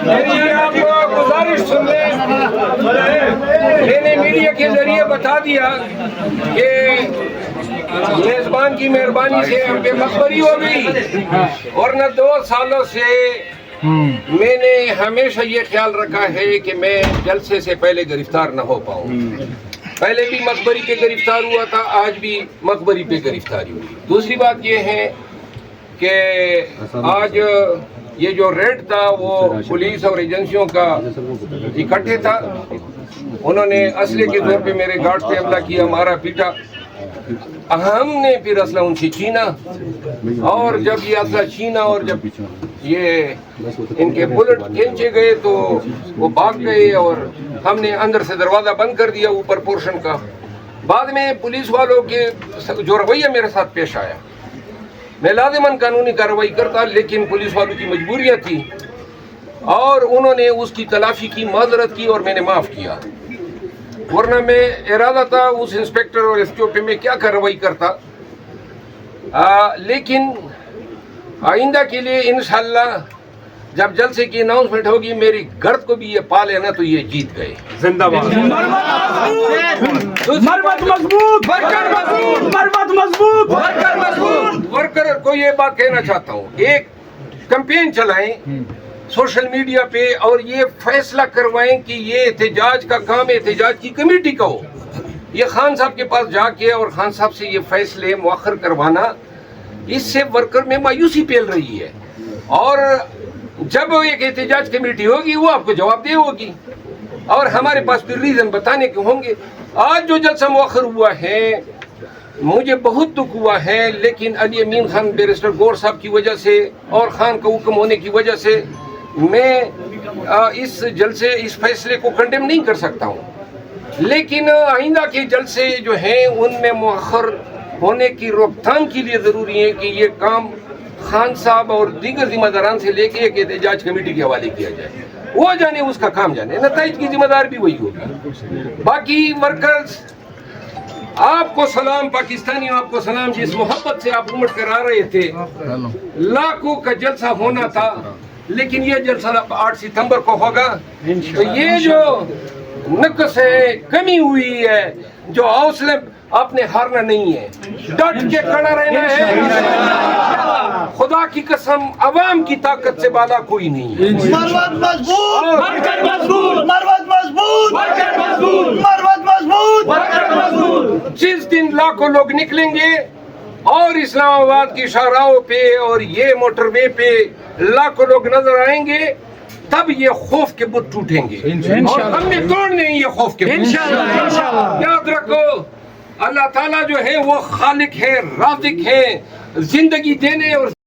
میری آپ گزارش سن لیں. میں نے میڈیا کے ذریعے بتا دیا کہ میزبان کی مہربانی سے ہم پہ مخبری ہو گئی، ورنہ 2 سالوں سے میں نے ہمیشہ یہ خیال رکھا ہے کہ میں جلسے سے پہلے گرفتار نہ ہو پاؤں. پہلے بھی مخبری پہ گرفتار ہوا تھا، آج بھی مخبری پہ گرفتاری ہوئی. دوسری بات یہ ہے کہ آج یہ جو ریڈ تھا وہ پولیس اور ایجنسیوں کا اکٹھے تھا. انہوں نے اسلحے کے طور پہ میرے گارڈ پہ حملہ کیا، مارا پیٹا. ہم نے پھر اسلحہ ان سے چھینا، اور جب یہ اسلحہ چھینا اور جب یہ ان کے بلٹ کھینچے گئے تو وہ بھاگ گئے، اور ہم نے اندر سے دروازہ بند کر دیا اوپر پورشن کا. بعد میں پولیس والوں کے جو رویہ میرے ساتھ پیش آیا، میں لازماً قانونی کارروائی کرتا، لیکن پولیس والوں کی مجبوریاں تھی اور انہوں نے اس کی تلافی کی، معذرت کی، اور میں نے معاف کیا. ورنہ میں ارادہ تھا اس انسپیکٹر اور ایس ٹی او پہ میں کیا کارروائی کرتا. لیکن آئندہ کے لیے انشاءاللہ جب جلسے کی اناؤنسمنٹ ہوگی، میری گرد کو بھی یہ پا لینا تو یہ جیت گئے. زندہ باد. ورکر کو یہ بات کہنا چاہتا ہوں، ایک کمپین چلائیں سوشل میڈیا پہ اور یہ فیصلہ کروائیں کہ یہ احتجاج کا کام احتجاج کی کمیٹی کا ہو. یہ خان صاحب کے پاس جا کے اور خان صاحب سے یہ فیصلے مؤخر کروانا، اس سے ورکر میں مایوسی پھیل رہی ہے. اور جب ایک احتجاج کمیٹی ہوگی وہ آپ کو جواب دہ ہوگی، اور ہمارے پاس پھر ریزن بتانے کے ہوں گے. آج جو جلسہ مؤخر ہوا ہے مجھے بہت دکھ ہوا ہے، لیکن علی امین خان بیرسٹر گور صاحب کی وجہ سے اور خان کا حکم ہونے کی وجہ سے میں اس جلسے اس فیصلے کو کنڈیم نہیں کر سکتا ہوں. لیکن آئندہ کے جلسے جو ہیں ان میں مؤخر ہونے کی روک تھام کے لیے ضروری ہے کہ یہ کام خان صاحب اور دیگر ذمہ داران سے لے کے ایک احتجاج کمیٹی کے حوالے کیا جائے. وہ جانے اس کا کام جانے، نتائج کی ذمہ دار بھی وہی ہوگی. باقی ورکرز آپ کو سلام، پاکستانیوں آپ کو سلام. جس محبت سے آپ امٹ کر آ رہے تھے، لاکھوں کا جلسہ ہونا تھا، لیکن یہ جلسہ 8 ستمبر کو ہوگا. تو یہ جو نقص ہے، کمی ہوئی ہے، جو حوصلے آپ نے ہارنا نہیں ہے، ڈٹ کے کھڑا رہنا ہے. خدا کی قسم عوام کی طاقت سے بالا کوئی نہیں ہے. جس دن لاکھوں لوگ نکلیں گے اور اسلام آباد کی شاہراہوں پہ اور یہ موٹر وے پہ لاکھوں لوگ نظر آئیں گے، تب یہ خوف کے بت ٹوٹیں گے، اور ہم نے توڑنے ہیں یہ خوف کے بت. یاد رکھو اللہ تعالیٰ جو ہے وہ خالق ہے، رازق ہے، زندگی دینے اور